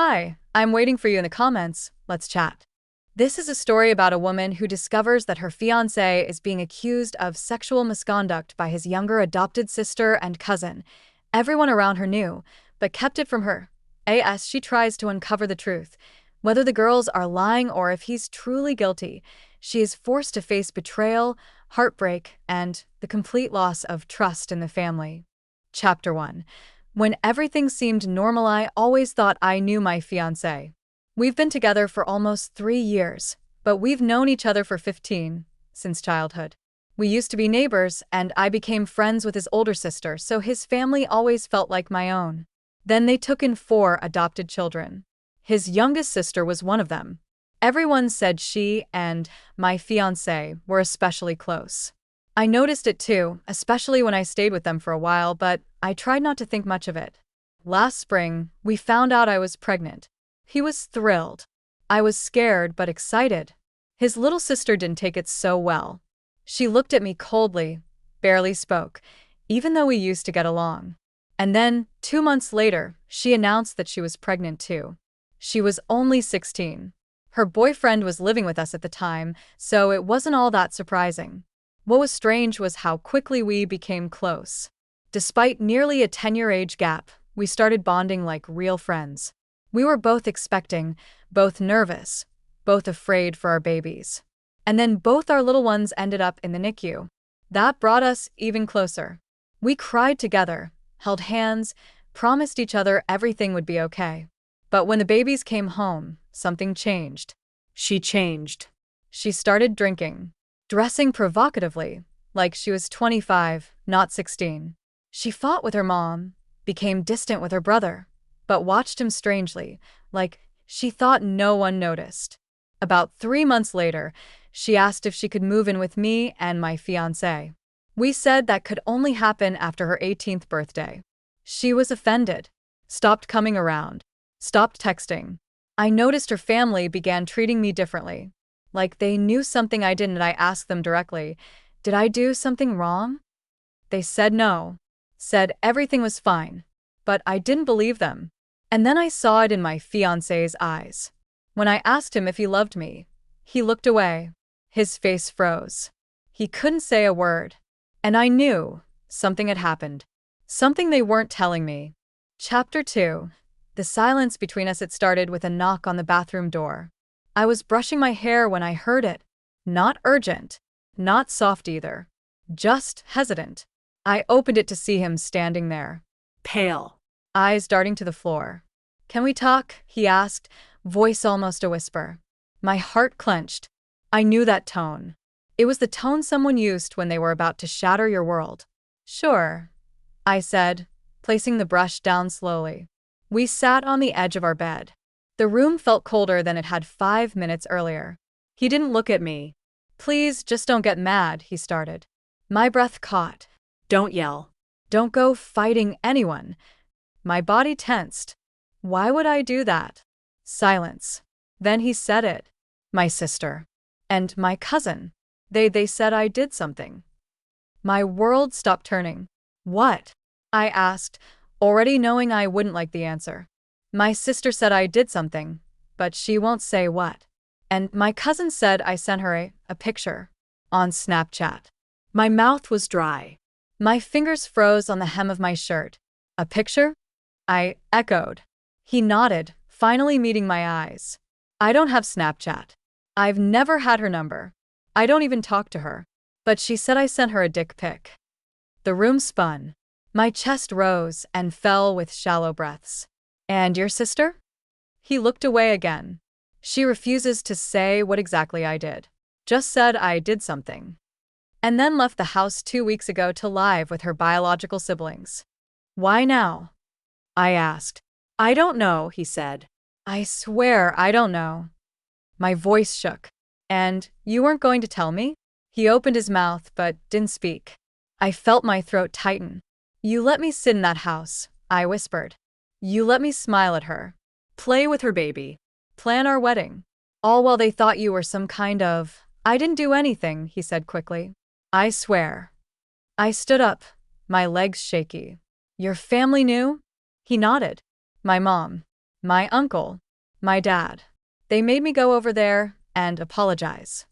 Hi, I'm waiting for you in the comments. Let's chat. This is a story about a woman who discovers that her fiancé is being accused of sexual misconduct by his younger adopted sister and cousin. Everyone around her knew, but kept it from her. As she tries to uncover the truth, whether the girls are lying or if he's truly guilty, she is forced to face betrayal, heartbreak, and the complete loss of trust in the family. Chapter 1. When everything seemed normal, I always thought I knew my fiancé. We've been together for almost 3 years, but we've known each other for 15, since childhood. We used to be neighbors, and I became friends with his older sister, so his family always felt like my own. Then they took in 4 adopted children. His youngest sister was one of them. Everyone said she and my fiancé were especially close. I noticed it too, especially when I stayed with them for a while, but I tried not to think much of it. Last spring, we found out I was pregnant. He was thrilled. I was scared but excited. His little sister didn't take it so well. She looked at me coldly, barely spoke, even though we used to get along. And then, 2 months later, she announced that she was pregnant too. She was only 16. Her boyfriend was living with us at the time, so it wasn't all that surprising. What was strange was how quickly we became close. Despite nearly a 10-year age gap, we started bonding like real friends. We were both expecting, both nervous, both afraid for our babies. And then both our little ones ended up in the NICU. That brought us even closer. We cried together, held hands, promised each other everything would be okay. But when the babies came home, something changed. She changed. She started drinking. Dressing provocatively, like she was 25, not 16. She fought with her mom, became distant with her brother, but watched him strangely, like she thought no one noticed. About 3 months later, she asked if she could move in with me and my fiancé. We said that could only happen after her 18th birthday. She was offended, stopped coming around, stopped texting. I noticed her family began treating me differently. Like they knew something I didn't, and I asked them directly, did I do something wrong? They said no, said everything was fine, but I didn't believe them. And then I saw it in my fiancé's eyes. When I asked him if he loved me, he looked away. His face froze. He couldn't say a word. And I knew something had happened. Something they weren't telling me. Chapter 2. The silence between us. It started with a knock on the bathroom door. I was brushing my hair when I heard it. Not urgent, not soft either. Just hesitant. I opened it to see him standing there. Pale. Eyes darting to the floor. "Can we talk?" he asked, voice almost a whisper. My heart clenched. I knew that tone. It was the tone someone used when they were about to shatter your world. "Sure," I said, placing the brush down slowly. We sat on the edge of our bed. The room felt colder than it had 5 minutes earlier. He didn't look at me. "Please, just don't get mad," he started. My breath caught. "Don't yell. Don't go fighting anyone." My body tensed. Why would I do that? Silence. Then he said it. "My sister. And my cousin. They said I did something." My world stopped turning. "What?" I asked, already knowing I wouldn't like the answer. "My sister said I did something, but she won't say what. And my cousin said I sent her a picture on Snapchat." My mouth was dry. My fingers froze on the hem of my shirt. "A picture?" I echoed. He nodded, finally meeting my eyes. "I don't have Snapchat. I've never had her number. I don't even talk to her. But she said I sent her a dick pic." The room spun. My chest rose and fell with shallow breaths. "And your sister?" He looked away again. "She refuses to say what exactly I did. Just said I did something. And then left the house 2 weeks ago to live with her biological siblings." "Why now?" I asked. "I don't know," he said. "I swear I don't know." My voice shook. "And you weren't going to tell me?" He opened his mouth but didn't speak. I felt my throat tighten. "You let me sit in that house," I whispered. "You let me smile at her, play with her baby, plan our wedding. All while they thought you were some kind of—" "I didn't do anything," he said quickly. "I swear." I stood up, my legs shaky. "Your family knew?" He nodded. "My mom. my uncle, my dad. They made me go over there and apologize.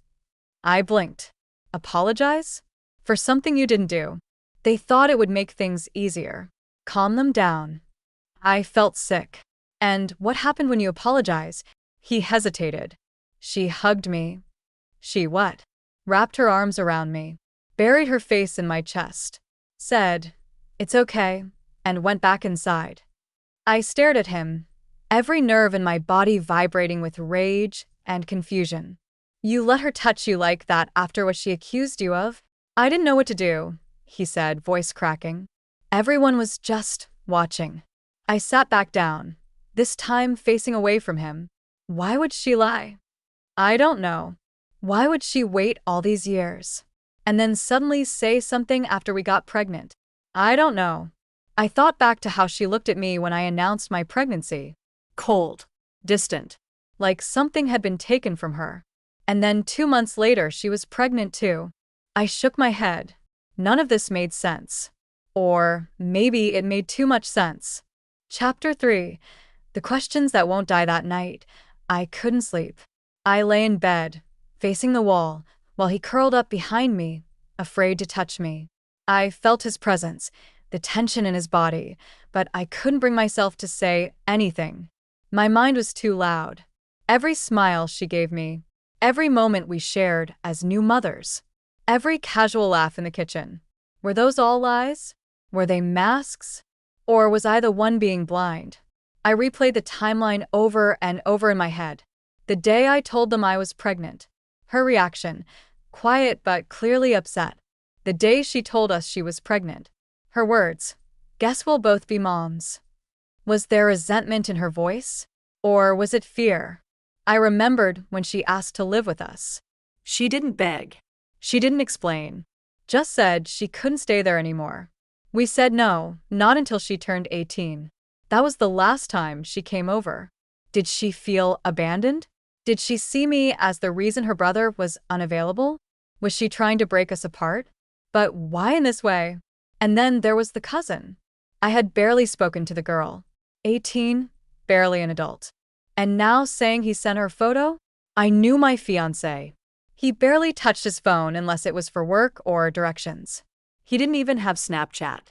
I blinked. Apologize? For something you didn't do. They thought it would make things easier. Calm them down. I felt sick. And what happened when you apologize? He hesitated. She hugged me. She what? Wrapped her arms around me, buried her face in my chest, said, "It's okay," and went back inside. I stared at him, every nerve in my body vibrating with rage and confusion. You let her touch you like that after what she accused you of? I didn't know what to do, he said, voice cracking. Everyone was just watching. I sat back down, this time facing away from him. Why would she lie? I don't know. Why would she wait all these years? And then suddenly say something after we got pregnant? I don't know. I thought back to how she looked at me when I announced my pregnancy. Cold, distant, like something had been taken from her. And then 2 months later, she was pregnant too. I shook my head. None of this made sense. Or maybe it made too much sense. Chapter 3. The questions that won't die that night. I couldn't sleep. I lay in bed, facing the wall, while he curled up behind me, afraid to touch me. I felt his presence, the tension in his body, but I couldn't bring myself to say anything. My mind was too loud. Every smile she gave me, every moment we shared as new mothers, every casual laugh in the kitchen. Were those all lies? Were they masks? Or was I the one being blind? I replayed the timeline over and over in my head. The day I told them I was pregnant. Her reaction, quiet but clearly upset. The day she told us she was pregnant. Her words, "Guess we'll both be moms." Was there resentment in her voice? Or was it fear? I remembered when she asked to live with us. She didn't beg. She didn't explain. Just said she couldn't stay there anymore. We said no, not until she turned 18. That was the last time she came over. Did she feel abandoned? Did she see me as the reason her brother was unavailable? Was she trying to break us apart? But why in this way? And then there was the cousin. I had barely spoken to the girl. 18, barely an adult. And now saying he sent her a photo? I knew my fiancé. He barely touched his phone unless it was for work or directions. He didn't even have Snapchat.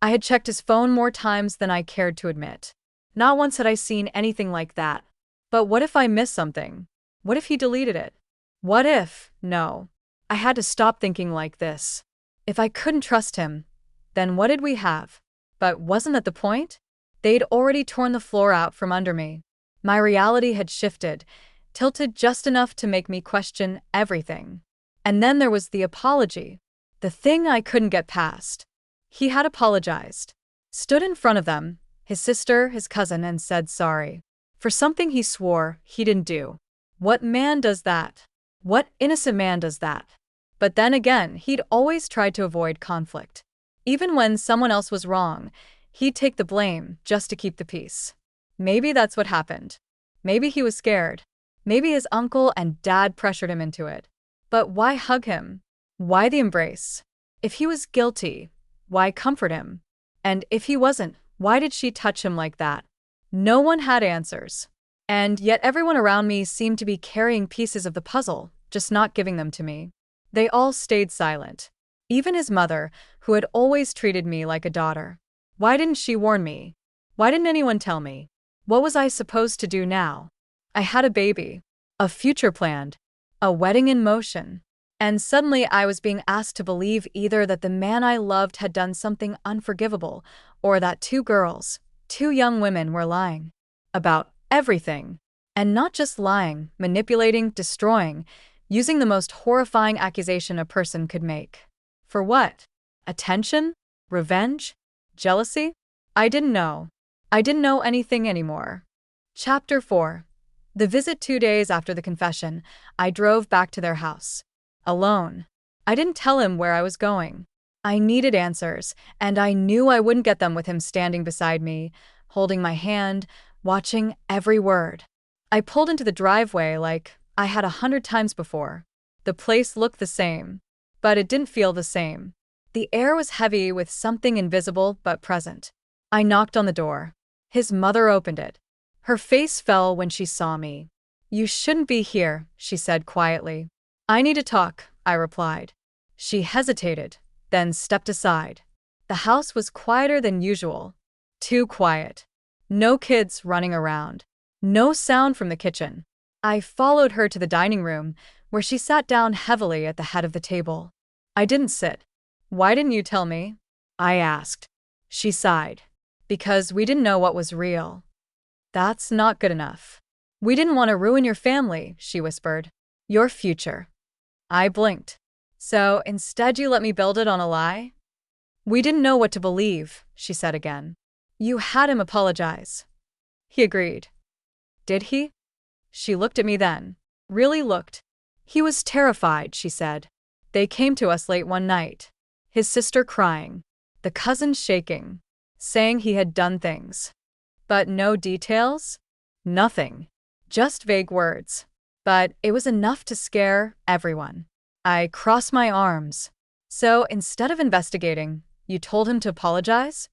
I had checked his phone more times than I cared to admit. Not once had I seen anything like that. But what if I missed something? What if he deleted it? What if? No. I had to stop thinking like this. If I couldn't trust him, then what did we have? But wasn't that the point? They'd already torn the floor out from under me. My reality had shifted, tilted just enough to make me question everything. And then there was the apology. The thing I couldn't get past. He had apologized. Stood in front of them, his sister, his cousin, and said sorry. For something he swore he didn't do. What man does that? What innocent man does that? But then again, he'd always tried to avoid conflict. Even when someone else was wrong, he'd take the blame just to keep the peace. Maybe that's what happened. Maybe he was scared. Maybe his uncle and dad pressured him into it. But why hug him? Why the embrace? If he was guilty, why comfort him? And if he wasn't, why did she touch him like that? No one had answers. And yet everyone around me seemed to be carrying pieces of the puzzle, just not giving them to me. They all stayed silent. Even his mother, who had always treated me like a daughter. Why didn't she warn me? Why didn't anyone tell me? What was I supposed to do now? I had a baby, a future planned, a wedding in motion. And suddenly I was being asked to believe either that the man I loved had done something unforgivable, or that 2 girls, 2 young women were lying. About everything. And not just lying, manipulating, destroying, using the most horrifying accusation a person could make. For what? Attention? Revenge? Jealousy? I didn't know. I didn't know anything anymore. Chapter 4. The visit 2 days after the confession, I drove back to their house. Alone. I didn't tell him where I was going. I needed answers, and I knew I wouldn't get them with him standing beside me, holding my hand, watching every word. I pulled into the driveway like I had 100 times before. The place looked the same, but it didn't feel the same. The air was heavy with something invisible but present. I knocked on the door. His mother opened it. Her face fell when she saw me. "You shouldn't be here," she said quietly. "I need to talk," I replied. She hesitated, then stepped aside. The house was quieter than usual. Too quiet. No kids running around. No sound from the kitchen. I followed her to the dining room, where she sat down heavily at the head of the table. I didn't sit. "Why didn't you tell me?" I asked. She sighed. "Because we didn't know what was real." "That's not good enough." "We didn't want to ruin your family," she whispered. "Your future." I blinked. "So instead you let me build it on a lie?" "We didn't know what to believe," she said again. "You had him apologize." He agreed. "Did he?" She looked at me then. Really looked. "He was terrified," she said. "They came to us late one night. His sister crying. The cousin shaking. Saying he had done things. But no details? Nothing. Just vague words. But it was enough to scare everyone." I crossed my arms. "So instead of investigating, you told him to apologize?"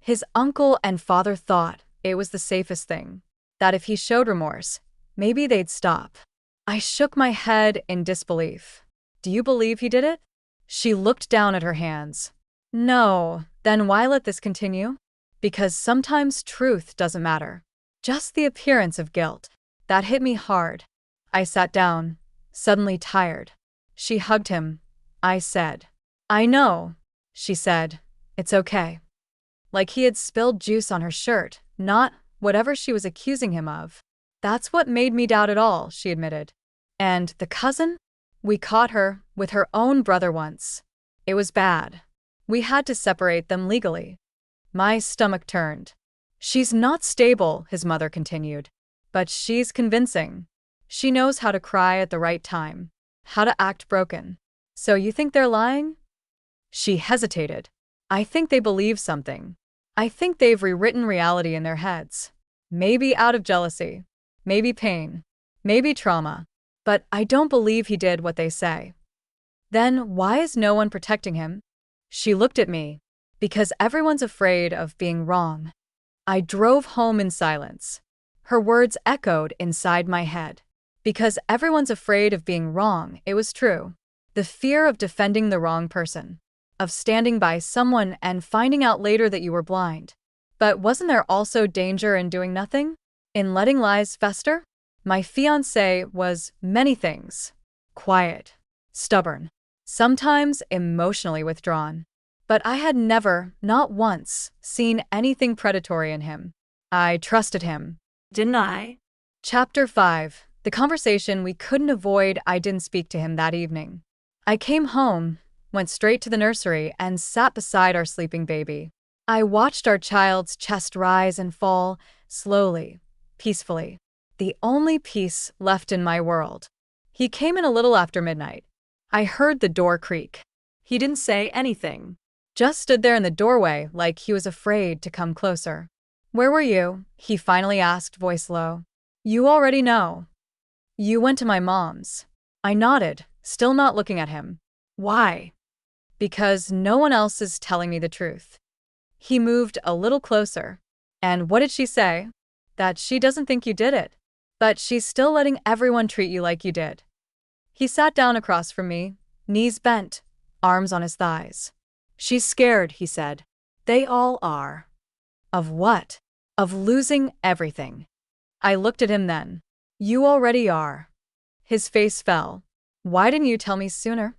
His uncle and father thought it was the safest thing. That if he showed remorse, maybe they'd stop. I shook my head in disbelief. "Do you believe he did it?" She looked down at her hands. "No, then why let this continue?" "Because sometimes truth doesn't matter. Just the appearance of guilt." That hit me hard. I sat down, suddenly tired. She hugged him. I said, "I know." She said, "It's okay." Like he had spilled juice on her shirt, not whatever she was accusing him of. "That's what made me doubt it all," she admitted. "And the cousin? We caught her with her own brother once. It was bad. We had to separate them legally." My stomach turned. "She's not stable," his mother continued. "But she's convincing. She knows how to cry at the right time, how to act broken." "So you think they're lying?" She hesitated. "I think they believe something. I think they've rewritten reality in their heads. Maybe out of jealousy. Maybe pain. Maybe trauma. But I don't believe he did what they say." "Then why is no one protecting him?" She looked at me. "Because everyone's afraid of being wrong." I drove home in silence. Her words echoed inside my head. Because everyone's afraid of being wrong, it was true. The fear of defending the wrong person. Of standing by someone and finding out later that you were blind. But wasn't there also danger in doing nothing? In letting lies fester? My fiancé was many things. Quiet. Stubborn. Sometimes emotionally withdrawn. But I had never, not once, seen anything predatory in him. I trusted him. Didn't I? Chapter 5. The conversation we couldn't avoid. I didn't speak to him that evening. I came home, went straight to the nursery, and sat beside our sleeping baby. I watched our child's chest rise and fall, slowly, peacefully. The only peace left in my world. He came in a little after midnight. I heard the door creak. He didn't say anything. Just stood there in the doorway like he was afraid to come closer. "Where were you?" he finally asked, voice low. "You already know." "You went to my mom's." I nodded, still not looking at him. "Why?" "Because no one else is telling me the truth." He moved a little closer. "And what did she say?" "That she doesn't think you did it. But she's still letting everyone treat you like you did." He sat down across from me, knees bent, arms on his thighs. "She's scared," he said. "They all are." "Of what?" "Of losing everything." I looked at him then. "You already are." His face fell. "Why didn't you tell me sooner?"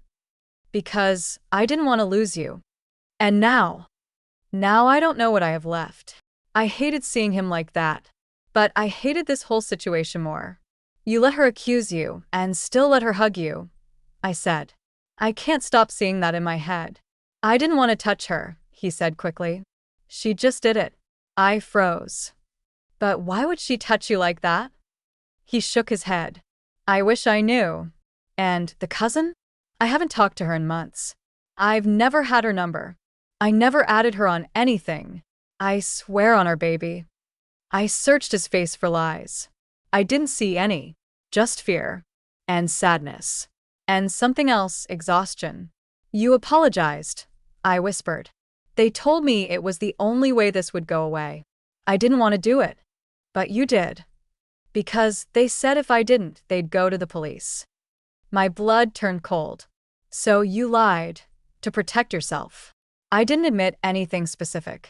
"Because I didn't want to lose you. And now I don't know what I have left." I hated seeing him like that. But I hated this whole situation more. "You let her accuse you, and still let her hug you," I said. "I can't stop seeing that in my head." "I didn't want to touch her," he said quickly. "She just did it." I froze. "But why would she touch you like that?" He shook his head. "I wish I knew." "And the cousin?" "I haven't talked to her in months. I've never had her number. I never added her on anything. I swear on our baby." I searched his face for lies. I didn't see any. Just fear. And sadness. And something else, exhaustion. "You apologized," I whispered. "They told me it was the only way this would go away. I didn't want to do it." But you did. Because they said if I didn't, they'd go to the police. My blood turned cold. So you lied. To protect yourself. I didn't admit anything specific.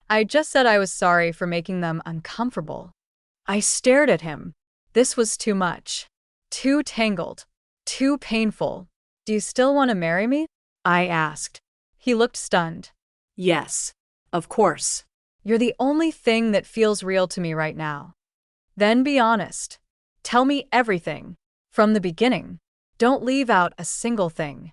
I just said I was sorry for making them uncomfortable. I stared at him. This was too much. Too tangled. Too painful. Do you still want to marry me? I asked. He looked stunned. Yes, of course. You're the only thing that feels real to me right now. Then be honest. Tell me everything. From the beginning. Don't leave out a single thing.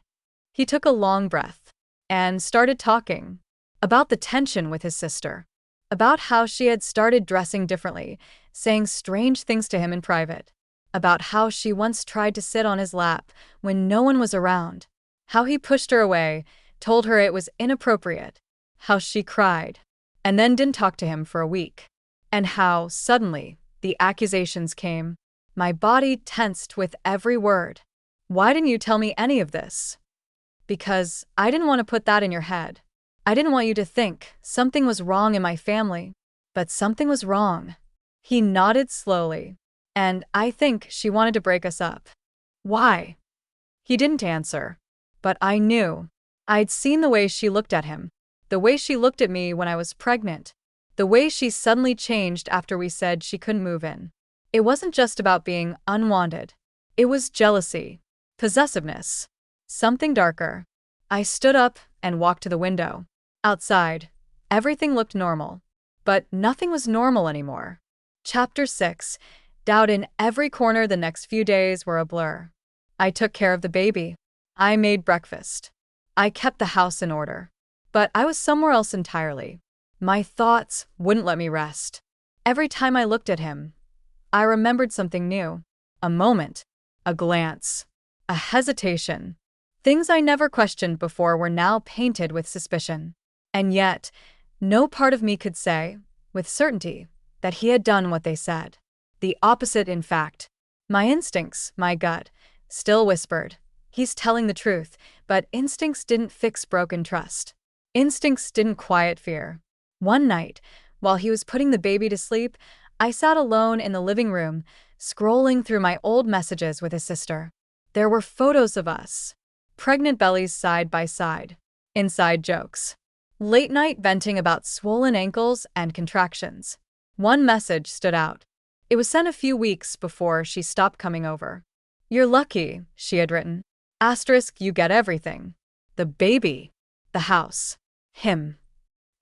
He took a long breath and started talking about the tension with his sister, about how she had started dressing differently, saying strange things to him in private, about how she once tried to sit on his lap when no one was around, how he pushed her away, told her it was inappropriate, how she cried, and then didn't talk to him for a week, and how, suddenly, the accusations came. My body tensed with every word. Why didn't you tell me any of this? Because I didn't want to put that in your head. I didn't want you to think something was wrong in my family. But something was wrong. He nodded slowly. And I think she wanted to break us up. Why? He didn't answer. But I knew. I'd seen the way she looked at him. The way she looked at me when I was pregnant. The way she suddenly changed after we said she couldn't move in. It wasn't just about being unwanted. It was jealousy. Possessiveness. Something darker. I stood up and walked to the window. Outside, everything looked normal. But nothing was normal anymore. Chapter 6. Doubt in every corner. The next few days were a blur. I took care of the baby. I made breakfast. I kept the house in order. But I was somewhere else entirely. My thoughts wouldn't let me rest. Every time I looked at him, I remembered something new. A moment. A glance. A hesitation. Things I never questioned before were now painted with suspicion. And yet, no part of me could say, with certainty, that he had done what they said. The opposite, in fact. My instincts, my gut, still whispered, he's telling the truth, but instincts didn't fix broken trust. Instincts didn't quiet fear. One night, while he was putting the baby to sleep, I sat alone in the living room, scrolling through my old messages with his sister. There were photos of us. Pregnant bellies side by side. Inside jokes. Late night venting about swollen ankles and contractions. One message stood out. It was sent a few weeks before she stopped coming over. You're lucky, she had written. Asterisk, you get everything. The baby. The house. Him.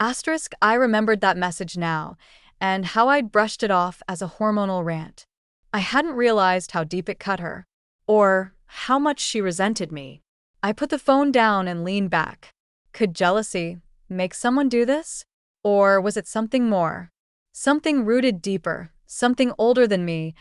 Asterisk, I remembered that message now, and how I'd brushed it off as a hormonal rant. I hadn't realized how deep it cut her, or how much she resented me. I put the phone down and leaned back. Could jealousy make someone do this? Or was it something more? Something rooted deeper, something older than me,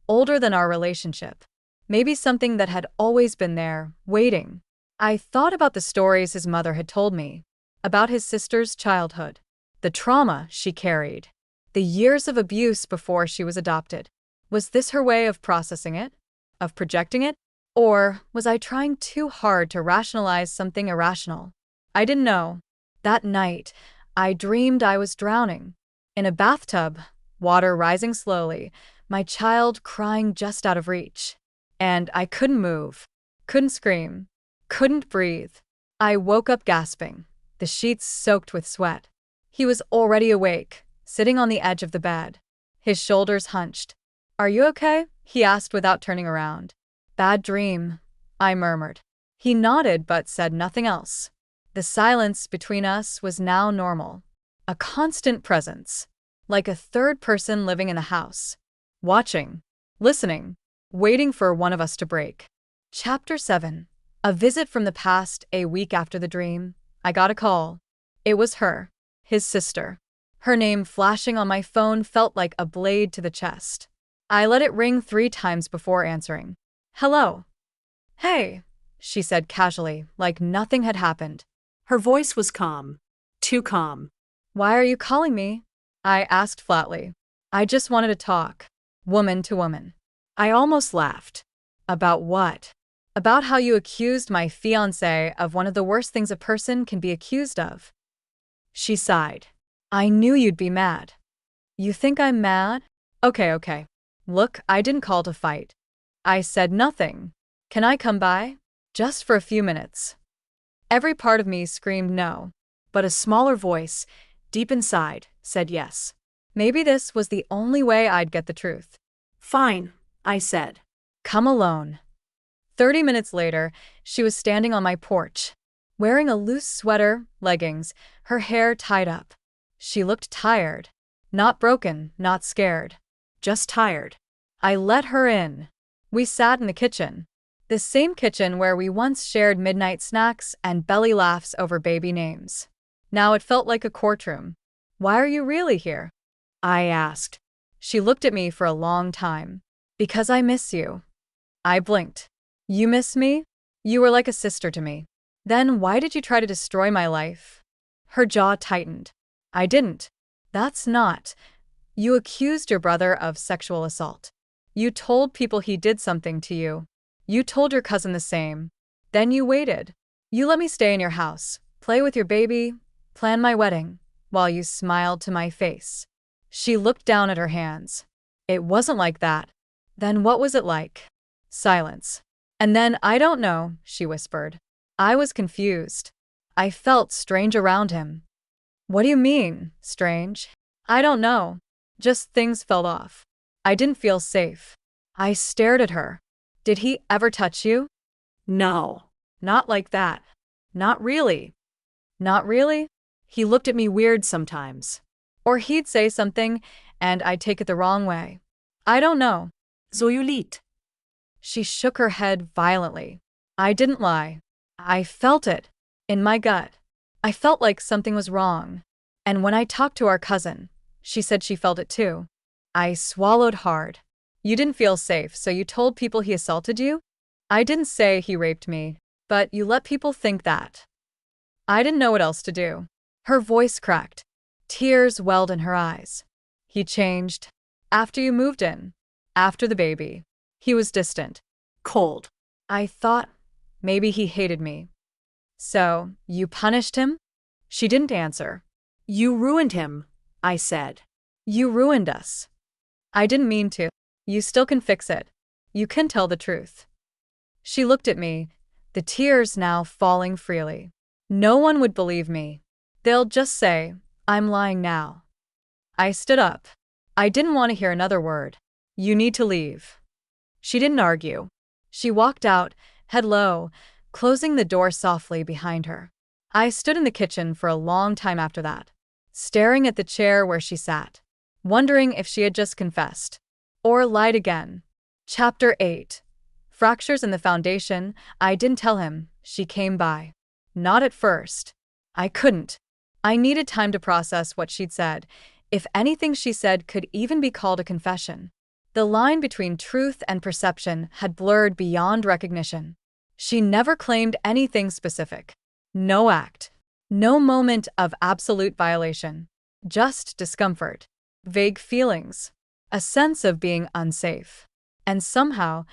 older than our relationship. Maybe something that had always been there, waiting. I thought about the stories his mother had told me, about his sister's childhood, the trauma she carried, the years of abuse before she was adopted. Was this her way of processing it? Of projecting it? Or was I trying too hard to rationalize something irrational? I didn't know. That night, I dreamed I was drowning. In a bathtub, water rising slowly, my child crying just out of reach. And I couldn't move, couldn't scream, couldn't breathe. I woke up gasping, the sheets soaked with sweat. He was already awake, sitting on the edge of the bed, his shoulders hunched. Are you okay? He asked without turning around. Bad dream, I murmured. He nodded but said nothing else. The silence between us was now normal. A constant presence, like a third person living in the house. Watching, listening, waiting for one of us to break. Chapter 7. A visit from the past. A week after the dream, I got a call. It was her, his sister. Her name flashing on my phone felt like a blade to the chest. I let it ring 3 times before answering. Hello. Hey, she said casually, like nothing had happened. Her voice was calm. Too calm. Why are you calling me? I asked flatly. I just wanted to talk. Woman to woman. I almost laughed. About what? About how you accused my fiancé of one of the worst things a person can be accused of. She sighed. I knew you'd be mad. You think I'm mad? Okay. Look, I didn't call to fight. I said nothing. Can I come by? Just for a few minutes. Every part of me screamed no, but a smaller voice, deep inside, said yes. Maybe this was the only way I'd get the truth. Fine, I said. Come alone. 30 minutes later, she was standing on my porch, wearing a loose sweater, leggings, her hair tied up. She looked tired. Not broken, not scared. Just tired. I let her in. We sat in the kitchen. The same kitchen where we once shared midnight snacks and belly laughs over baby names. Now it felt like a courtroom. Why are you really here? I asked. She looked at me for a long time. Because I miss you. I blinked. You miss me? You were like a sister to me. Then why did you try to destroy my life? Her jaw tightened. I didn't. That's not. You accused your brother of sexual assault. You told people he did something to you. You told your cousin the same. Then you waited. You let me stay in your house, play with your baby, plan my wedding, while you smiled to my face. She looked down at her hands. It wasn't like that. Then what was it like? Silence. And then, I don't know, she whispered. I was confused. I felt strange around him. What do you mean, strange? I don't know. Just things felt off. I didn't feel safe. I stared at her. Did he ever touch you? No. Not like that. Not really. Not really? He looked at me weird sometimes. Or he'd say something, and I'd take it the wrong way. I don't know. So you lied. She shook her head violently. I didn't lie. I felt it. In my gut. I felt like something was wrong. And when I talked to our cousin, she said she felt it too. I swallowed hard. You didn't feel safe, so you told people he assaulted you? I didn't say he raped me, but you let people think that. I didn't know what else to do. Her voice cracked. Tears welled in her eyes. He changed. After you moved in. After the baby. He was distant. Cold. I thought maybe he hated me. So, you punished him? She didn't answer. You ruined him, I said. You ruined us. I didn't mean to. You still can fix it. You can tell the truth. She looked at me, the tears now falling freely. No one would believe me. They'll just say, I'm lying now. I stood up. I didn't want to hear another word. You need to leave. She didn't argue. She walked out, head low, closing the door softly behind her. I stood in the kitchen for a long time after that, staring at the chair where she sat, wondering if she had just confessed. Or lied again. Chapter 8. Fractures in the foundation. I didn't tell him. She came by. Not at first. I couldn't. I needed time to process what she'd said, if anything she said could even be called a confession. The line between truth and perception had blurred beyond recognition. She never claimed anything specific. No act. No moment of absolute violation. Just discomfort. Vague feelings. A sense of being unsafe. And somehow,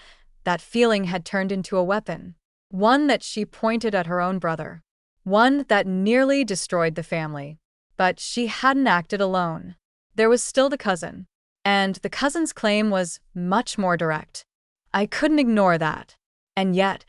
that feeling had turned into a weapon. One that she pointed at her own brother. One that nearly destroyed the family. But she hadn't acted alone. There was still the cousin. And the cousin's claim was much more direct. I couldn't ignore that. And yet,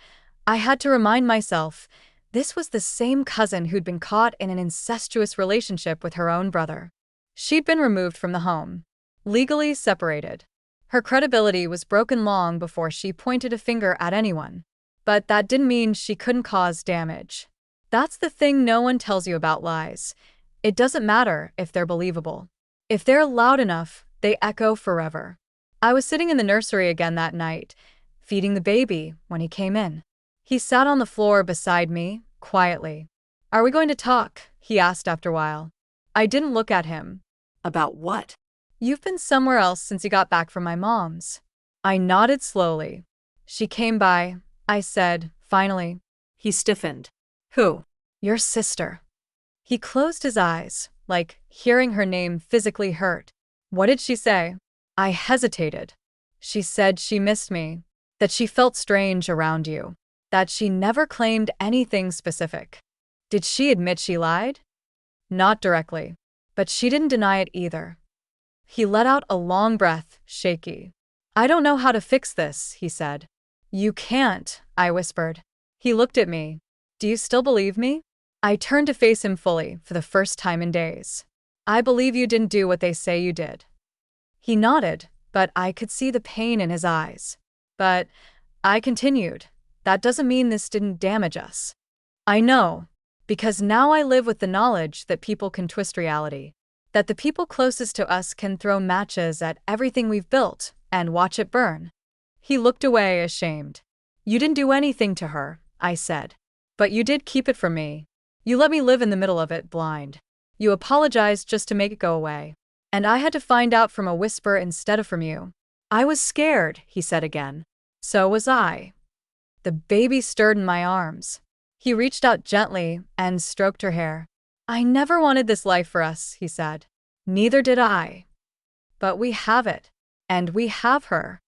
I had to remind myself, this was the same cousin who'd been caught in an incestuous relationship with her own brother. She'd been removed from the home. Legally separated. Her credibility was broken long before she pointed a finger at anyone. But that didn't mean she couldn't cause damage. That's the thing no one tells you about lies. It doesn't matter if they're believable. If they're loud enough, they echo forever. I was sitting in the nursery again that night, feeding the baby, when he came in. He sat on the floor beside me, quietly. Are we going to talk? He asked after a while. I didn't look at him. About what? You've been somewhere else since you got back from my mom's. I nodded slowly. She came by, I said, finally. He stiffened. Who? Your sister. He closed his eyes, like hearing her name physically hurt. What did she say? I hesitated. She said she missed me, that she felt strange around you, that she never claimed anything specific. Did she admit she lied? Not directly, but she didn't deny it either. He let out a long breath, shaky. I don't know how to fix this, he said. You can't, I whispered. He looked at me. Do you still believe me? I turned to face him fully for the first time in days. I believe you didn't do what they say you did. He nodded, but I could see the pain in his eyes. But I continued. That doesn't mean this didn't damage us. I know, because now I live with the knowledge that people can twist reality, that the people closest to us can throw matches at everything we've built and watch it burn. He looked away, ashamed. You didn't do anything to her, I said. But you did keep it from me. You let me live in the middle of it, blind. You apologized just to make it go away. And I had to find out from a whisper instead of from you. I was scared, he said again. So was I. The baby stirred in my arms. He reached out gently and stroked her hair. I never wanted this life for us, he said. Neither did I. But we have it. And we have her.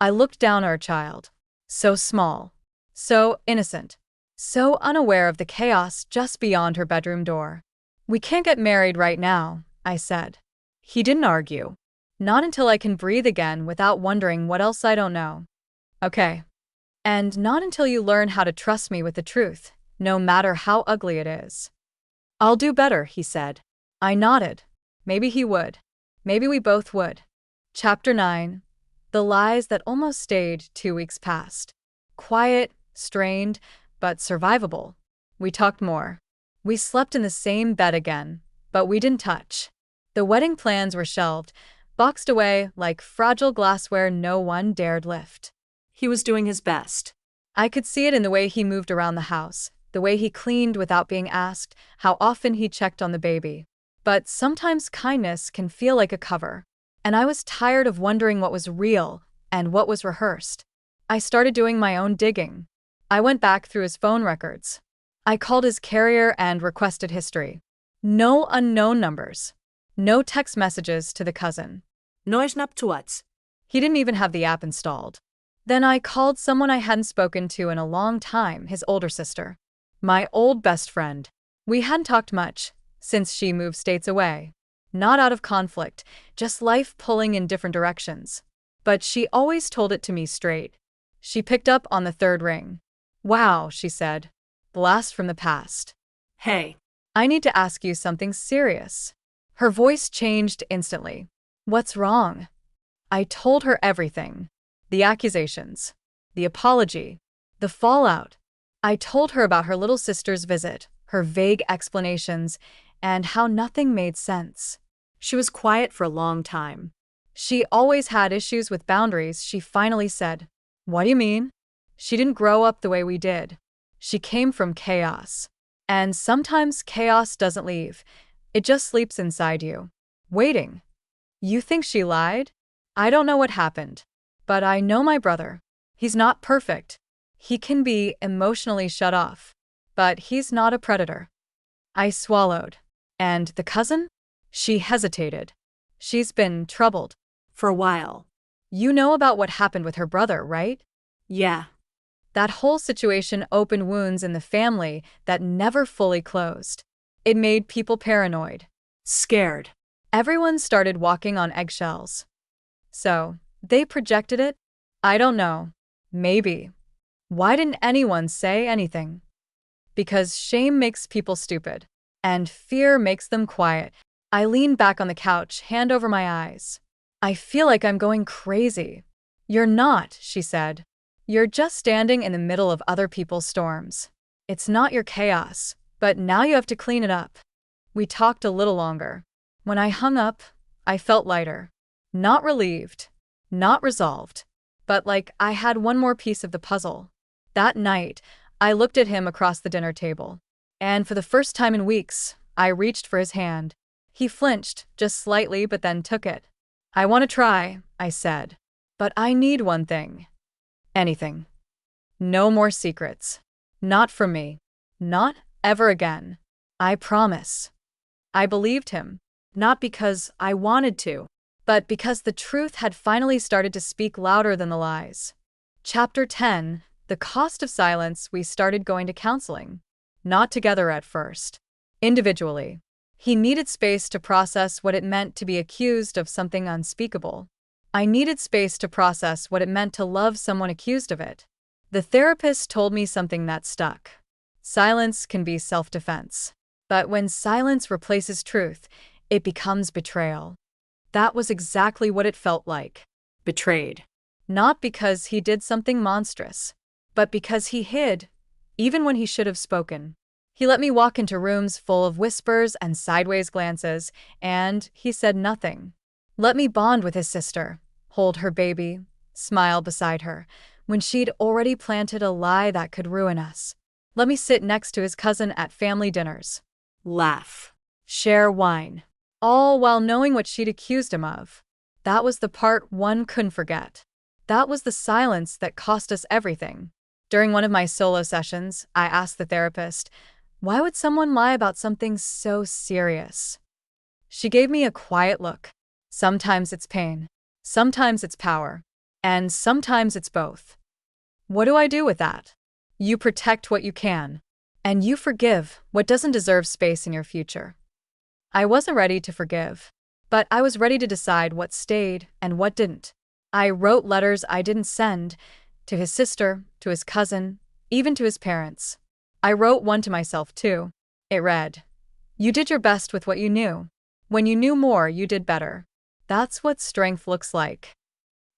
I looked down at our child. So small. So innocent. So unaware of the chaos just beyond her bedroom door. We can't get married right now, I said. He didn't argue. Not until I can breathe again without wondering what else I don't know. Okay. And not until you learn how to trust me with the truth, no matter how ugly it is. I'll do better, he said. I nodded. Maybe he would. Maybe we both would. Chapter 9. The lies that almost stayed 2 weeks past. Quiet, strained, but survivable. We talked more. We slept in the same bed again, but we didn't touch. The wedding plans were shelved, boxed away like fragile glassware no one dared lift. He was doing his best. I could see it in the way he moved around the house, the way he cleaned without being asked, how often he checked on the baby. But sometimes kindness can feel like a cover, and I was tired of wondering what was real and what was rehearsed. I started doing my own digging. I went back through his phone records. I called his carrier and requested history. No unknown numbers. No text messages to the cousin. No snapchats. He didn't even have the app installed. Then I called someone I hadn't spoken to in a long time, his older sister. My old best friend. We hadn't talked much, since she moved states away. Not out of conflict, just life pulling in different directions. But she always told it to me straight. She picked up on the third ring. Wow, she said. Blast from the past. Hey. I need to ask you something serious. Her voice changed instantly. What's wrong? I told her everything. The accusations. The apology. The fallout. I told her about her little sister's visit, her vague explanations, and how nothing made sense. She was quiet for a long time. She always had issues with boundaries, she finally said. What do you mean? She didn't grow up the way we did. She came from chaos. And sometimes chaos doesn't leave. It just sleeps inside you, waiting. You think she lied? I don't know what happened. But I know my brother. He's not perfect. He can be emotionally shut off. But he's not a predator. I swallowed. And the cousin? She hesitated. She's been troubled. For a while. You know about what happened with her brother, right? Yeah. That whole situation opened wounds in the family that never fully closed. It made people paranoid. Scared. Everyone started walking on eggshells. So, they projected it? I don't know. Maybe. Why didn't anyone say anything? Because shame makes people stupid. And fear makes them quiet. I leaned back on the couch, hand over my eyes. I feel like I'm going crazy. You're not, she said. You're just standing in the middle of other people's storms. It's not your chaos, but now you have to clean it up. We talked a little longer. When I hung up, I felt lighter. Not relieved. Not resolved. But like I had one more piece of the puzzle. That night, I looked at him across the dinner table. And for the first time in weeks, I reached for his hand. He flinched, just slightly, but then took it. I want to try, I said. But I need one thing. Anything. No more secrets. Not from me. Not ever again. I promise. I believed him. Not because I wanted to, but because the truth had finally started to speak louder than the lies. Chapter 10. The Cost of Silence. We started going to counseling. Not together at first. Individually. He needed space to process what it meant to be accused of something unspeakable. I needed space to process what it meant to love someone accused of it. The therapist told me something that stuck. Silence can be self-defense. But when silence replaces truth, it becomes betrayal. That was exactly what it felt like. Betrayed. Not because he did something monstrous, but because he hid, even when he should have spoken. He let me walk into rooms full of whispers and sideways glances, and he said nothing. Let me bond with his sister, hold her baby, smile beside her, when she'd already planted a lie that could ruin us. Let me sit next to his cousin at family dinners. Laugh. Share wine. All while knowing what she'd accused him of. That was the part one couldn't forget. That was the silence that cost us everything. During one of my solo sessions, I asked the therapist, why would someone lie about something so serious? She gave me a quiet look. Sometimes it's pain. Sometimes it's power. And sometimes it's both. What do I do with that? You protect what you can. And you forgive what doesn't deserve space in your future. I wasn't ready to forgive, but I was ready to decide what stayed and what didn't. I wrote letters I didn't send, to his sister, to his cousin, even to his parents. I wrote one to myself too. It read, "You did your best with what you knew. When you knew more, you did better. That's what strength looks like."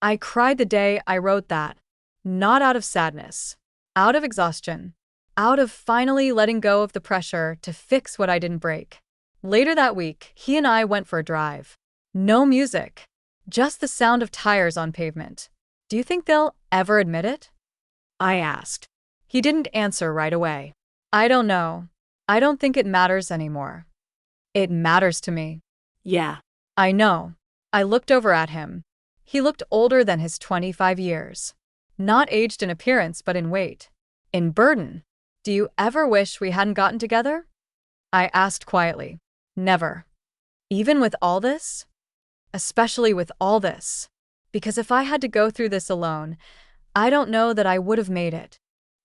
I cried the day I wrote that, not out of sadness, out of exhaustion, out of finally letting go of the pressure to fix what I didn't break. Later that week, he and I went for a drive. No music, just the sound of tires on pavement. Do you think they'll ever admit it? I asked. He didn't answer right away. I don't know. I don't think it matters anymore. It matters to me. Yeah. I know. I looked over at him. He looked older than his 25 years. Not aged in appearance, but in weight. In burden. Do you ever wish we hadn't gotten together? I asked quietly. Never. Even with all this? Especially with all this. Because if I had to go through this alone, I don't know that I would have made it.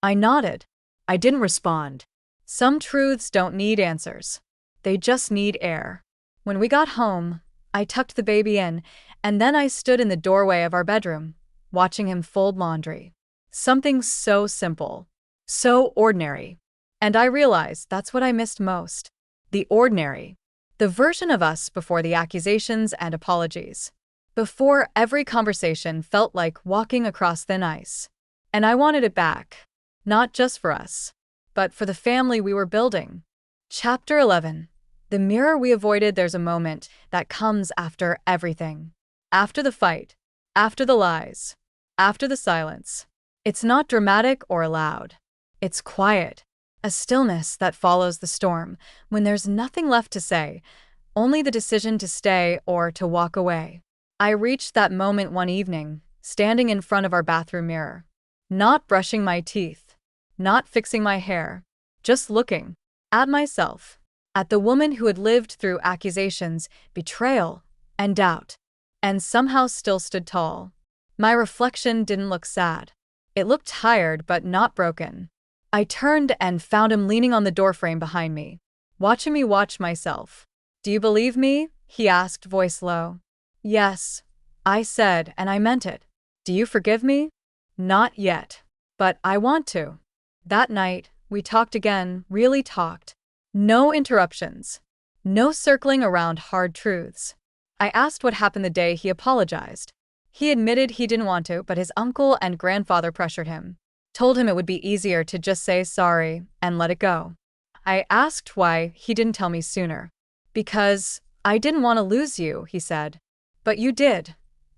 I nodded. I didn't respond. Some truths don't need answers. They just need air. When we got home, I tucked the baby in, and then I stood in the doorway of our bedroom, watching him fold laundry. Something so simple, so ordinary. And I realized that's what I missed most. The ordinary. The version of us before the accusations and apologies. Before every conversation felt like walking across thin ice. And I wanted it back. Not just for us, but for the family we were building. Chapter 11. The mirror we avoided. There's a moment that comes after everything. After the fight. After the lies. After the silence. It's not dramatic or loud. It's quiet. A stillness that follows the storm, when there's nothing left to say, only the decision to stay or to walk away. I reached that moment one evening, standing in front of our bathroom mirror. Not brushing my teeth. Not fixing my hair. Just looking. At myself. At the woman who had lived through accusations, betrayal, and doubt. And somehow still stood tall. My reflection didn't look sad. It looked tired but not broken. I turned and found him leaning on the doorframe behind me, watching me watch myself. "Do you believe me?" he asked, voice low. "Yes," I said, and I meant it. "Do you forgive me?" "Not yet. But I want to." That night, we talked again, really talked. No interruptions. No circling around hard truths. I asked what happened the day he apologized. He admitted he didn't want to, but his uncle and grandfather pressured him. Told him it would be easier to just say sorry and let it go. I asked why he didn't tell me sooner. "Because I didn't want to lose you," he said. "But you did,"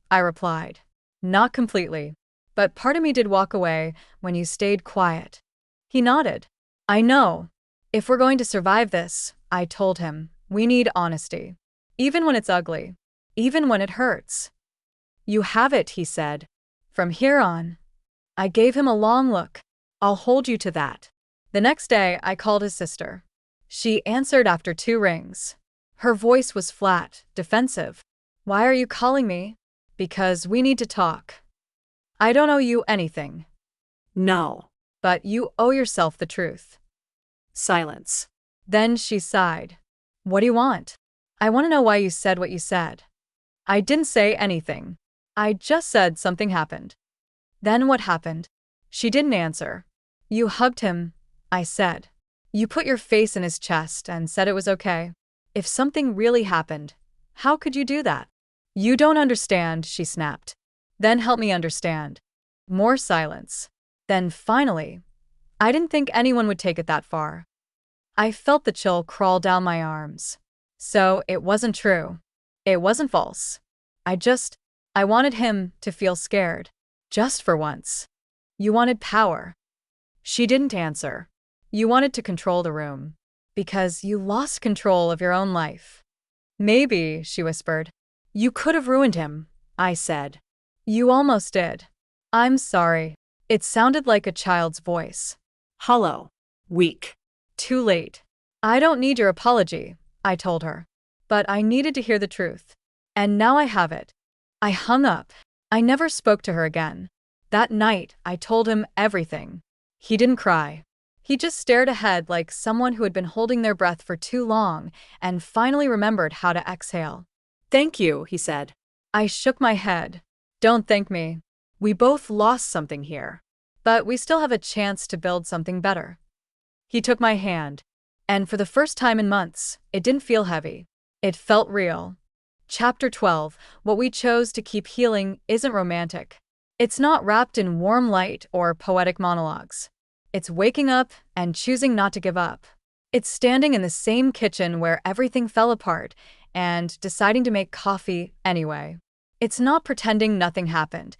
I replied. "Not completely. But part of me did walk away when you stayed quiet." He nodded. "I know. If we're going to survive this," I told him, "we need honesty. Even when it's ugly. Even when it hurts." "You have it," he said. "From here on." I gave him a long look. "I'll hold you to that." The next day, I called his sister. She answered after 2 rings. Her voice was flat, defensive. "Why are you calling me?" "Because we need to talk." "I don't owe you anything." No. "But you owe yourself the truth." Silence. Then she sighed. What do you want? I want to know why you said what you said. I didn't say anything. I just said something happened. Then what happened? She didn't answer. You hugged him, I said. You put your face in his chest and said it was okay. If something really happened, how could you do that? You don't understand, she snapped. Then help me understand. More silence. Then finally, I didn't think anyone would take it that far. I felt the chill crawl down my arms. So it wasn't true. It wasn't false. I wanted him to feel scared. Just for once. You wanted power. She didn't answer. You wanted to control the room. Because you lost control of your own life. Maybe, she whispered. You could have ruined him, I said. You almost did. I'm sorry. It sounded like a child's voice. Hollow. Weak. Too late. I don't need your apology, I told her. But I needed to hear the truth. And now I have it. I hung up. I never spoke to her again. That night, I told him everything. He didn't cry. He just stared ahead like someone who had been holding their breath for too long and finally remembered how to exhale. Thank you, he said. I shook my head. Don't thank me. We both lost something here. But we still have a chance to build something better. He took my hand. And for the first time in months, it didn't feel heavy. It felt real. Chapter 12, What We Chose to Keep Healing Isn't Romantic. It's not wrapped in warm light or poetic monologues. It's waking up and choosing not to give up. It's standing in the same kitchen where everything fell apart and deciding to make coffee anyway. It's not pretending nothing happened.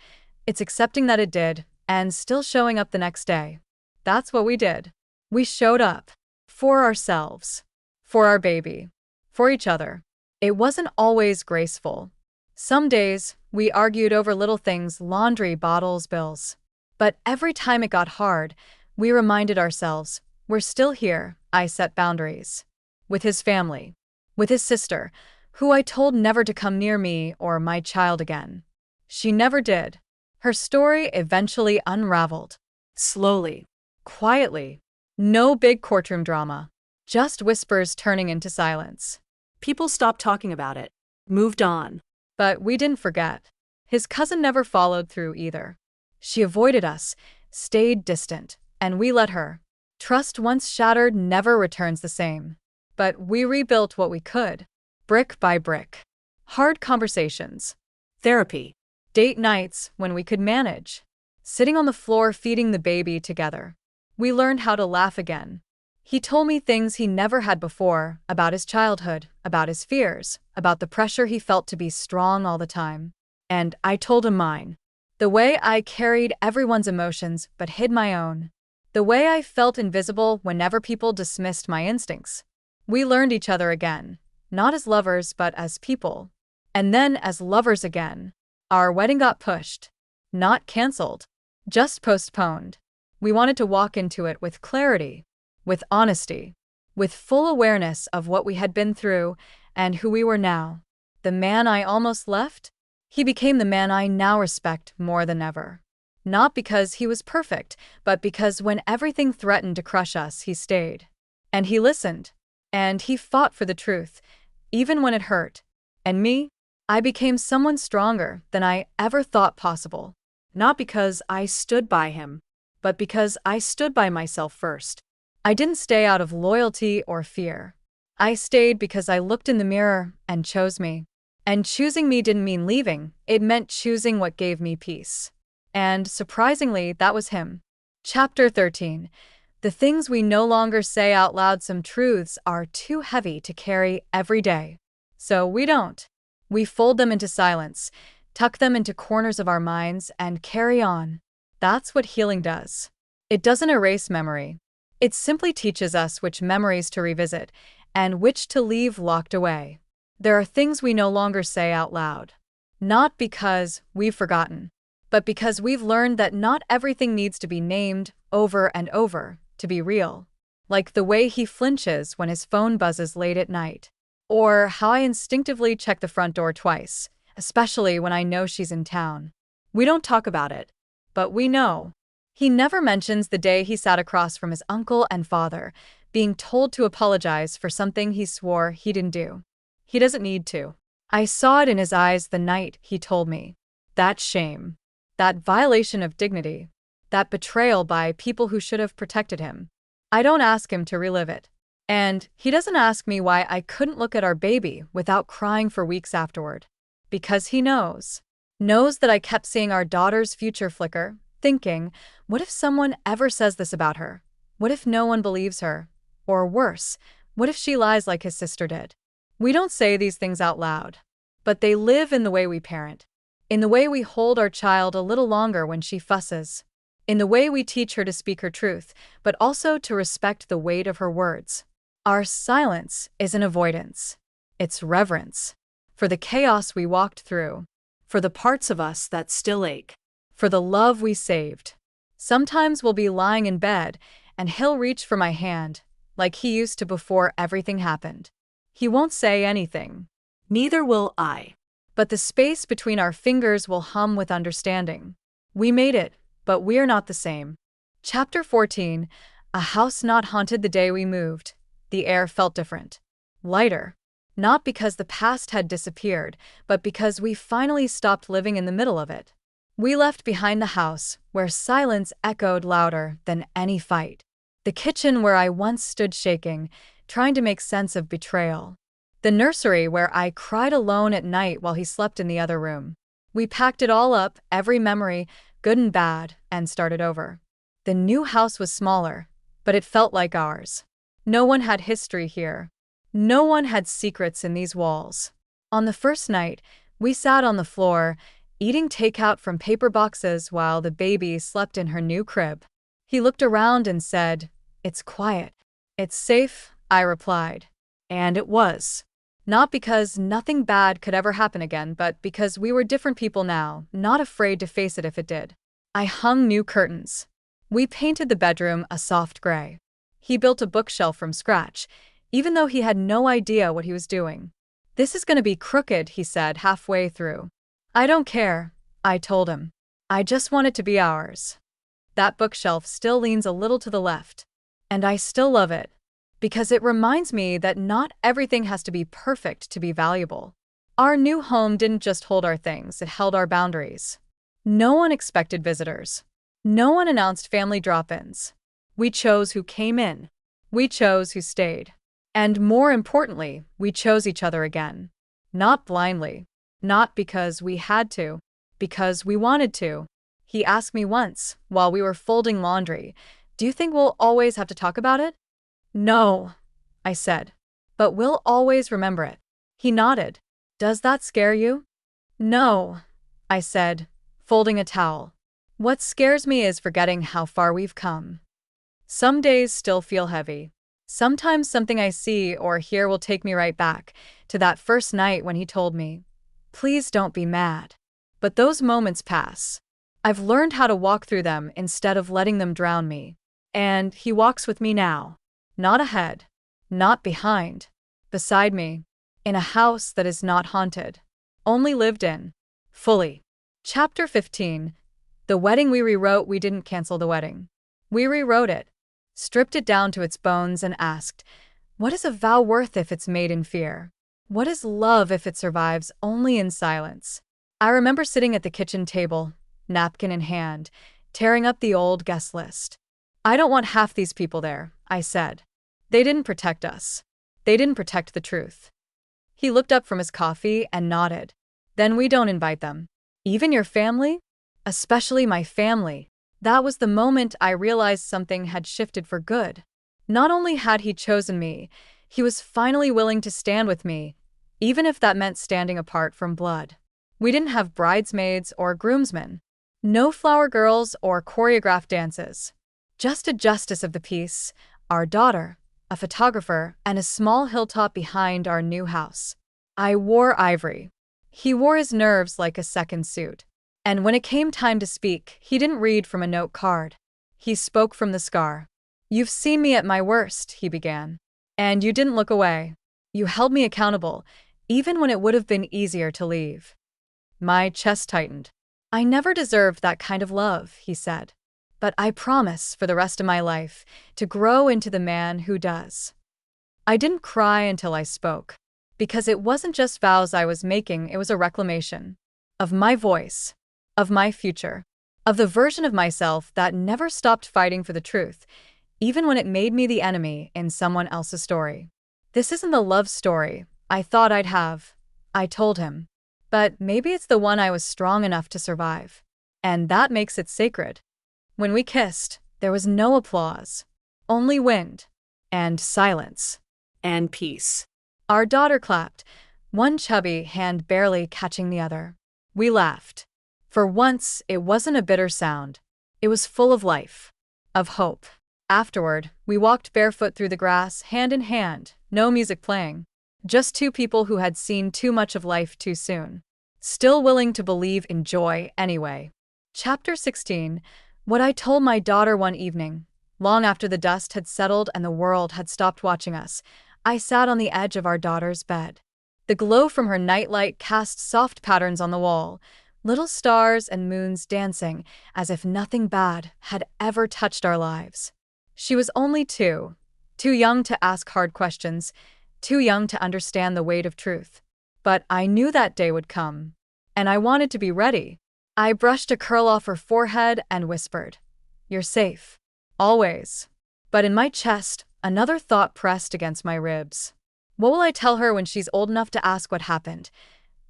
It's accepting that it did and still showing up the next day. That's what we did. We showed up. For ourselves. For our baby. For each other. It wasn't always graceful. Some days, we argued over little things, laundry, bottles, bills. But every time it got hard, we reminded ourselves, we're still here. I set boundaries. With his family. With his sister, who I told never to come near me or my child again. She never did. Her story eventually unraveled. Slowly. Quietly. No big courtroom drama. Just whispers turning into silence. People stopped talking about it. Moved on. But we didn't forget. His cousin never followed through either. She avoided us, stayed distant, and we let her. Trust once shattered never returns the same. But we rebuilt what we could. Brick by brick. Hard conversations. Therapy. Date nights when we could manage. Sitting on the floor feeding the baby together. We learned how to laugh again. He told me things he never had before, about his childhood, about his fears, about the pressure he felt to be strong all the time. And I told him mine. The way I carried everyone's emotions but hid my own. The way I felt invisible whenever people dismissed my instincts. We learned each other again, not as lovers but as people. And then as lovers again. Our wedding got pushed. Not canceled. Just postponed. We wanted to walk into it with clarity. With honesty, with full awareness of what we had been through and who we were now. The man I almost left? He became the man I now respect more than ever. Not because he was perfect, but because when everything threatened to crush us, he stayed. And he listened. And he fought for the truth, even when it hurt. And me? I became someone stronger than I ever thought possible. Not because I stood by him, but because I stood by myself first. I didn't stay out of loyalty or fear. I stayed because I looked in the mirror and chose me. And choosing me didn't mean leaving, it meant choosing what gave me peace. And surprisingly, that was him. Chapter 13. The things we no longer say out loud. Some truths are too heavy to carry every day. So we don't. We fold them into silence, tuck them into corners of our minds, and carry on. That's what healing does. It doesn't erase memory. It simply teaches us which memories to revisit and which to leave locked away. There are things we no longer say out loud. Not because we've forgotten, but because we've learned that not everything needs to be named over and over to be real. Like the way he flinches when his phone buzzes late at night. Or how I instinctively check the front door twice, especially when I know she's in town. We don't talk about it, but we know. He never mentions the day he sat across from his uncle and father, being told to apologize for something he swore he didn't do. He doesn't need to. I saw it in his eyes the night he told me. That shame. That violation of dignity. That betrayal by people who should have protected him. I don't ask him to relive it. And he doesn't ask me why I couldn't look at our baby without crying for weeks afterward. Because he knows. Knows that I kept seeing our daughter's future flicker, thinking, what if someone ever says this about her? What if no one believes her? Or worse, what if she lies like his sister did? We don't say these things out loud, but they live in the way we parent, in the way we hold our child a little longer when she fusses, in the way we teach her to speak her truth, but also to respect the weight of her words. Our silence isn't avoidance, it's reverence. For the chaos we walked through, For the parts of us that still ache. for the love we saved. Sometimes we'll be lying in bed, and he'll reach for my hand, like he used to before everything happened. He won't say anything, Neither will I. but the space between our fingers will hum with understanding. We made it, but we're not the same. Chapter 14. A house not haunted. The day we moved, the air felt different. Lighter. Not because the past had disappeared, but because we finally stopped living in the middle of it. We left behind the house, where silence echoed louder than any fight. The kitchen where I once stood shaking, trying to make sense of betrayal. The nursery where I cried alone at night while he slept in the other room. We packed it all up, every memory, good and bad, and started over. The new house was smaller, but it felt like ours. No one had history here. No one had secrets in these walls. On the first night, we sat on the floor, eating takeout from paper boxes while the baby slept in her new crib. He looked around and said, "It's quiet. It's safe," I replied. And it was. Not because nothing bad could ever happen again, but because we were different people now, not afraid to face it if it did. I hung new curtains. We painted the bedroom a soft gray. He built a bookshelf from scratch, even though he had no idea what he was doing. "This is going to be crooked," he said halfway through. "I don't care," I told him. "I just want it to be ours." That bookshelf still leans a little to the left. And I still love it, because it reminds me that not everything has to be perfect to be valuable. Our new home didn't just hold our things, it held our boundaries. No one expected visitors. No one announced family drop-ins. We chose who came in. We chose who stayed. And more importantly, we chose each other again. Not blindly. Not because we had to. Because we wanted to. He asked me once, while we were folding laundry, "Do you think we'll always have to talk about it?" "No," I said. "But we'll always remember it." He nodded. "Does that scare you?" "No," I said, folding a towel. "What scares me is forgetting how far we've come." Some days still feel heavy. Sometimes something I see or hear will take me right back to that first night when he told me, "Please don't be mad." But those moments pass. I've learned how to walk through them instead of letting them drown me. And he walks with me now. Not ahead. Not behind. Beside me. In a house that is not haunted. Only lived in. Fully. Chapter 15. The wedding we rewrote. We didn't cancel the wedding. We rewrote it. Stripped it down to its bones and asked, what is a vow worth if it's made in fear? What is love if it survives only in silence? I remember sitting at the kitchen table, napkin in hand, tearing up the old guest list. "I don't want half these people there," I said. "They didn't protect us. They didn't protect the truth." He looked up from his coffee and nodded. "Then we don't invite them. Even your family? Especially my family." That was the moment I realized something had shifted for good. Not only had he chosen me, he was finally willing to stand with me, even if that meant standing apart from blood. We didn't have bridesmaids or groomsmen. No flower girls or choreographed dances. Just a justice of the peace, our daughter, a photographer, and a small hilltop behind our new house. I wore ivory. He wore his nerves like a second suit. And when it came time to speak, he didn't read from a note card. He spoke from the scar. "You've seen me at my worst," he began. "And you didn't look away. You held me accountable, even when it would have been easier to leave." My chest tightened. "I never deserved that kind of love," he said. but I promise for the rest of my life to grow into the man who does. I didn't cry until I spoke, because it wasn't just vows I was making, it was a reclamation of my voice, of my future, of the version of myself that never stopped fighting for the truth, even when it made me the enemy in someone else's story. This isn't the love story I thought I'd have, I told him, but maybe it's the one I was strong enough to survive. And that makes it sacred. When we kissed, there was no applause, only wind and silence And peace. Our daughter clapped, one chubby hand barely catching the other. We laughed. For once, it wasn't a bitter sound. It was full of life, of hope. Afterward, we walked barefoot through the grass, hand in hand, no music playing. Just two people who had seen too much of life too soon, still willing to believe in joy anyway. Chapter 16. What I told my daughter one evening, long after the dust had settled and the world had stopped watching us. I sat on the edge of our daughter's bed. The glow from her nightlight cast soft patterns on the wall, little stars and moons dancing as if nothing bad had ever touched our lives. She was only too young to ask hard questions, too young to understand the weight of truth. But I knew that day would come, and I wanted to be ready. I brushed a curl off her forehead and whispered, "You're safe. Always." But in my chest, another thought pressed against my ribs. What will I tell her when she's old enough to ask what happened?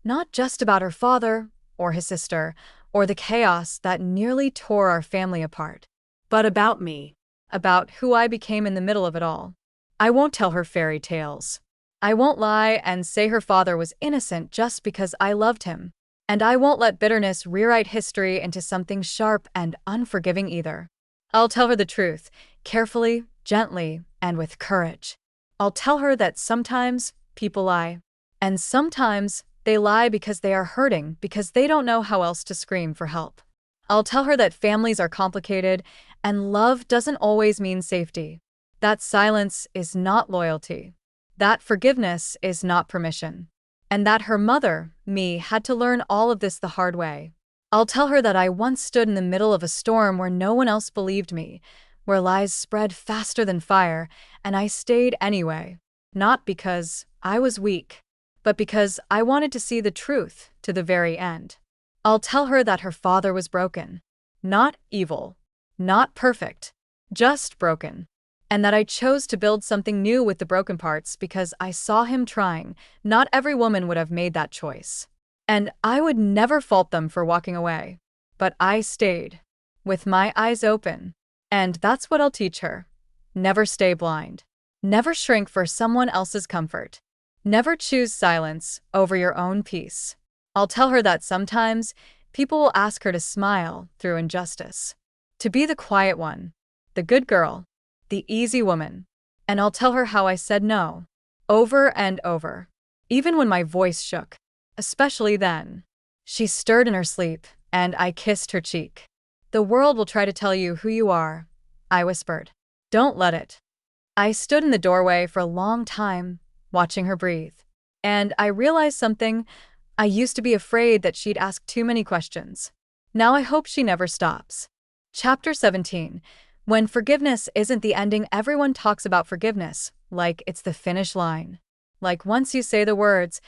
Not just about her father, or his sister, or the chaos that nearly tore our family apart, But about me. about who I became in the middle of it all. I won't tell her fairy tales. I won't lie and say her father was innocent just because I loved him. And I won't let bitterness rewrite history into something sharp and unforgiving either. I'll tell her the truth, carefully, gently, and with courage. I'll tell her that sometimes people lie. And sometimes they lie because they are hurting, because they don't know how else to scream for help. I'll tell her that families are complicated, and love doesn't always mean safety. That silence is not loyalty. That forgiveness is not permission. And that her mother, me, had to learn all of this the hard way. I'll tell her that I once stood in the middle of a storm where no one else believed me, where lies spread faster than fire, and I stayed anyway. Not because I was weak, but because I wanted to see the truth to the very end. I'll tell her that her father was broken. Not evil. Not perfect. Just broken. And that I chose to build something new with the broken parts because I saw him trying. Not every woman would have made that choice. And I would never fault them for walking away. But I stayed, with my eyes open. And that's what I'll teach her. Never stay blind. Never shrink for someone else's comfort. Never choose silence over your own peace. I'll tell her that sometimes people will ask her to smile through injustice. To be the quiet one, the good girl, the easy woman. And I'll tell her how I said no, over and over, even when my voice shook, especially then. She stirred in her sleep, and I kissed her cheek. "The world will try to tell you who you are," I whispered. "Don't let it." I stood in the doorway for a long time, watching her breathe. And I realized something. I used to be afraid that she'd ask too many questions. Now I hope she never stops. Chapter 17. When forgiveness isn't the ending, everyone talks about forgiveness like it's the finish line. Like once you say the words,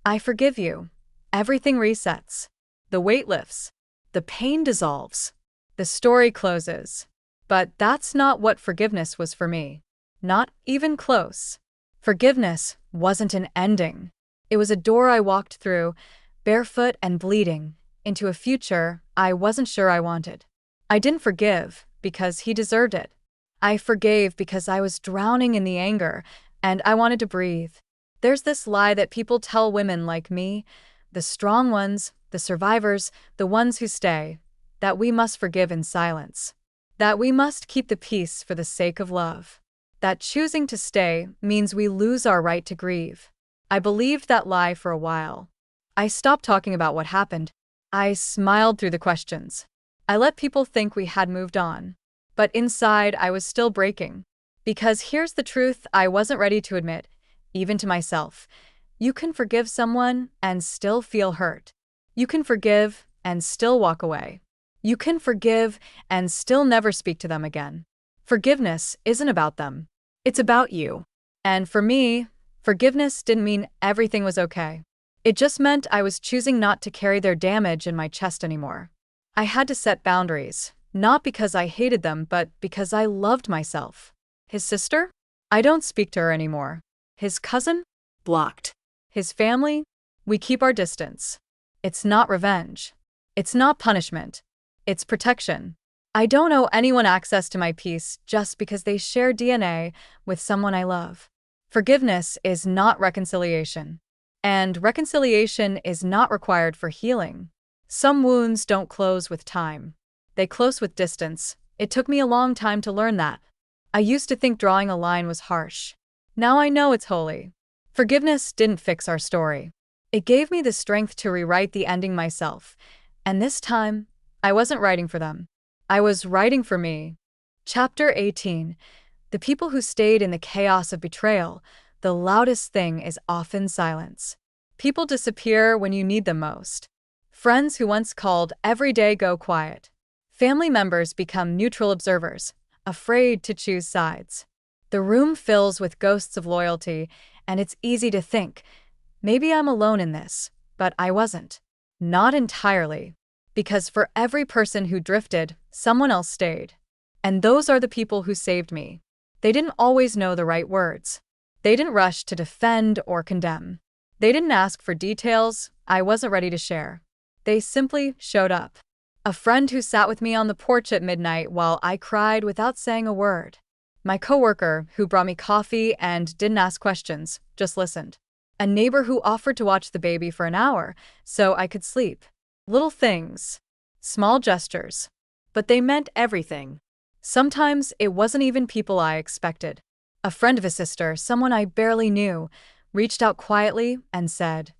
"I forgive you," everything resets. The weight lifts. The pain dissolves. The story closes. But that's not what forgiveness was for me. Not even close. Forgiveness wasn't an ending. It was a door I walked through, barefoot and bleeding, into a future I wasn't sure I wanted. I didn't forgive because he deserved it. I forgave because I was drowning in the anger, and I wanted to breathe. There's this lie that people tell women like me, the strong ones, the survivors, the ones who stay, that we must forgive in silence. That we must keep the peace for the sake of love. That choosing to stay means we lose our right to grieve. I believed that lie for a while. I stopped talking about what happened. I smiled through the questions. I let people think we had moved on. But inside, I was still breaking. Because here's the truth I wasn't ready to admit, even to myself. You can forgive someone and still feel hurt. You can forgive and still walk away. You can forgive and still never speak to them again. Forgiveness isn't about them. It's about you. And for me, forgiveness didn't mean everything was okay. It just meant I was choosing not to carry their damage in my chest anymore. I had to set boundaries, not because I hated them, but because I loved myself. His sister? I don't speak to her anymore. His cousin? Blocked. His family? We keep our distance. It's not revenge. It's not punishment. It's protection. I don't owe anyone access to my peace just because they share DNA with someone I love. Forgiveness is not reconciliation. And reconciliation is not required for healing. Some wounds don't close with time. They close with distance. It took me a long time to learn that. I used to think drawing a line was harsh. Now I know it's holy. Forgiveness didn't fix our story. It gave me the strength to rewrite the ending myself. And this time, I wasn't writing for them. I was writing for me. Chapter 18. The people who stayed in the chaos of betrayal. The loudest thing is often silence. People disappear when you need them most. Friends who once called every day go quiet. Family members become neutral observers, afraid to choose sides. The room fills with ghosts of loyalty, and it's easy to think, maybe I'm alone in this, but I wasn't. Not entirely. Because for every person who drifted, someone else stayed. And those are the people who saved me. They didn't always know the right words. They didn't rush to defend or condemn. They didn't ask for details I wasn't ready to share. They simply showed up. A friend who sat with me on the porch at midnight while I cried without saying a word. My coworker who brought me coffee and didn't ask questions, just listened. A neighbor who offered to watch the baby for an hour so I could sleep. Little things. Small gestures. But they meant everything. Sometimes it wasn't even people I expected. A friend of a sister, someone I barely knew, reached out quietly and said,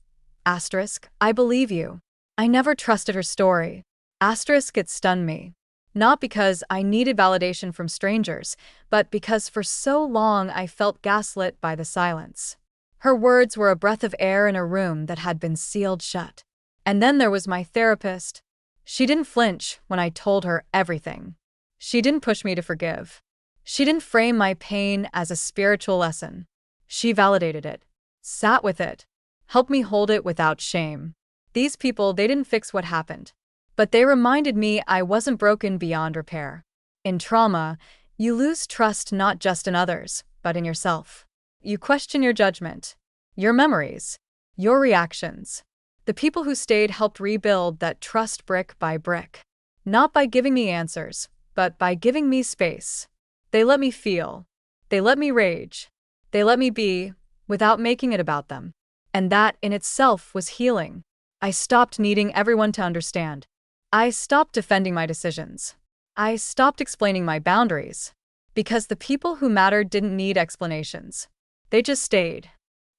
I believe you. I never trusted her story. It stunned me. Not because I needed validation from strangers, but because for so long I felt gaslit by the silence. Her words were a breath of air in a room that had been sealed shut. And then there was my therapist. She didn't flinch when I told her everything. She didn't push me to forgive. She didn't frame my pain as a spiritual lesson. She validated it, sat with it, helped me hold it without shame. These people, they didn't fix what happened, but they reminded me I wasn't broken beyond repair. In trauma, you lose trust not just in others, but in yourself. You question your judgment, your memories, your reactions. The people who stayed helped rebuild that trust brick by brick. Not by giving me answers, but by giving me space. They let me feel. They let me rage. They let me be, without making it about them. And that in itself was healing. I stopped needing everyone to understand. I stopped defending my decisions. I stopped explaining my boundaries. Because the people who mattered didn't need explanations. They just stayed.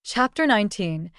Chapter 19.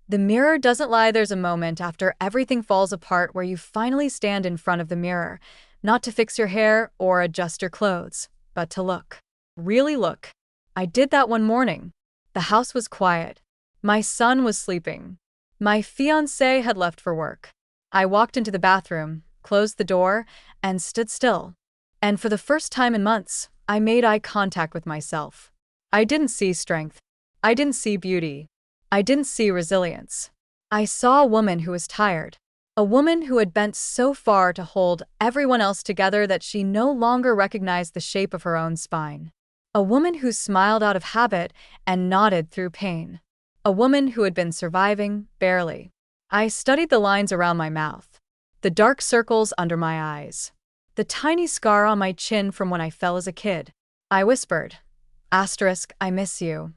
The mirror doesn't lie. There's a moment after everything falls apart where you finally stand in front of the mirror, not to fix your hair or adjust your clothes, but to look. Really look. I did that one morning. The house was quiet. My son was sleeping. My fiancé had left for work. I walked into the bathroom, closed the door, and stood still. And for the first time in months, I made eye contact with myself. I didn't see strength. I didn't see beauty. I didn't see resilience. I saw a woman who was tired. A woman who had bent so far to hold everyone else together that she no longer recognized the shape of her own spine. A woman who smiled out of habit and nodded through pain. A woman who had been surviving, barely. I studied the lines around my mouth, the dark circles under my eyes, the tiny scar on my chin from when I fell as a kid. I whispered, I miss you.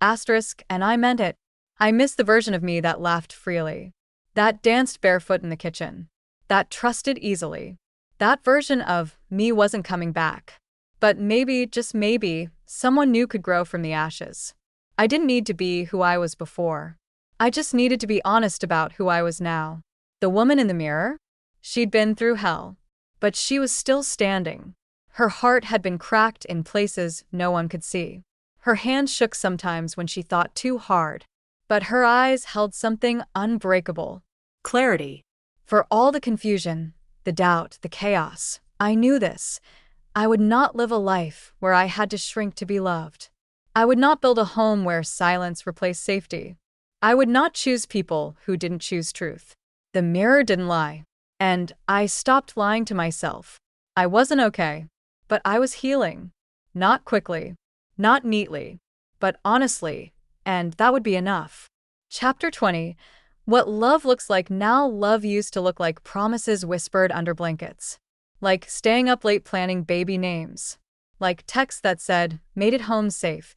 And I meant it. I miss the version of me that laughed freely. That danced barefoot in the kitchen. That trusted easily. That version of me wasn't coming back. But maybe, just maybe, someone new could grow from the ashes. I didn't need to be who I was before. I just needed to be honest about who I was now. The woman in the mirror? She'd been through hell. But she was still standing. Her heart had been cracked in places no one could see. Her hands shook sometimes when she thought too hard. But her eyes held something unbreakable. Clarity. For all the confusion, the doubt, the chaos. I knew this. I would not live a life where I had to shrink to be loved. I would not build a home where silence replaced safety. I would not choose people who didn't choose truth. The mirror didn't lie. And I stopped lying to myself. I wasn't okay, but I was healing. Not quickly, not neatly, but honestly, and that would be enough. Chapter 20. What love looks like now. Love used to look like promises whispered under blankets. Like staying up late planning baby names. Like texts that said, made it home safe,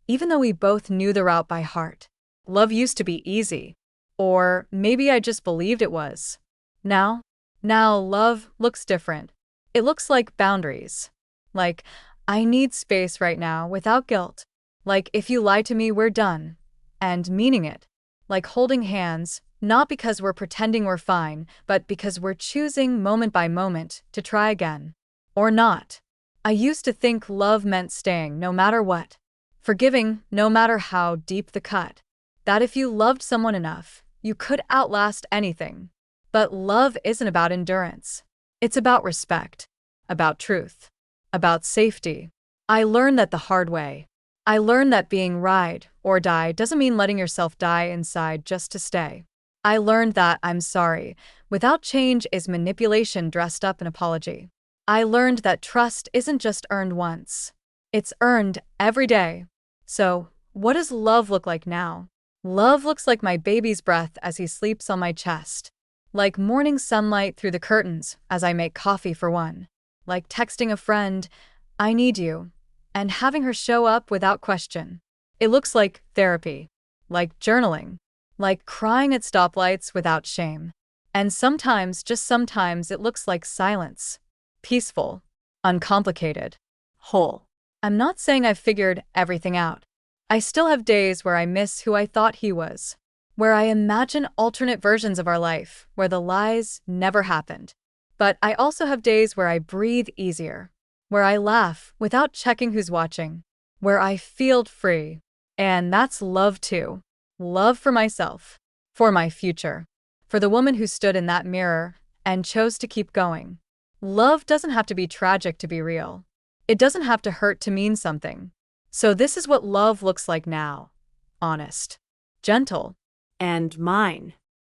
even though we both knew the route by heart. Love used to be easy. Or maybe I just believed it was. Now love looks different. It looks like boundaries. Like, I need space right now without guilt. Like, if you lie to me, we're done. And meaning it. Like holding hands, not because we're pretending we're fine, but because we're choosing moment by moment to try again. Or not. I used to think love meant staying no matter what. Forgiving no matter how deep the cut. That if you loved someone enough, you could outlast anything. But love isn't about endurance. It's about respect. About truth. About safety. I learned that the hard way. I learned that being ride or die doesn't mean letting yourself die inside just to stay. I learned that I'm sorry without change is manipulation dressed up in apology. I learned that trust isn't just earned once. It's earned every day. So, what does love look like now? Love looks like my baby's breath as he sleeps on my chest. Like morning sunlight through the curtains as I make coffee for one. Like texting a friend, I need you, and having her show up without question. It looks like therapy, like journaling, like crying at stoplights without shame. And sometimes, just sometimes, it looks like silence. Peaceful, uncomplicated, whole. I'm not saying I've figured everything out. I still have days where I miss who I thought he was, where I imagine alternate versions of our life, where the lies never happened. But I also have days where I breathe easier, where I laugh without checking who's watching, where I feel free. And that's love too. Love for myself, for my future, for the woman who stood in that mirror and chose to keep going. Love doesn't have to be tragic to be real. It doesn't have to hurt to mean something. So this is what love looks like now. Honest. Gentle. And mine.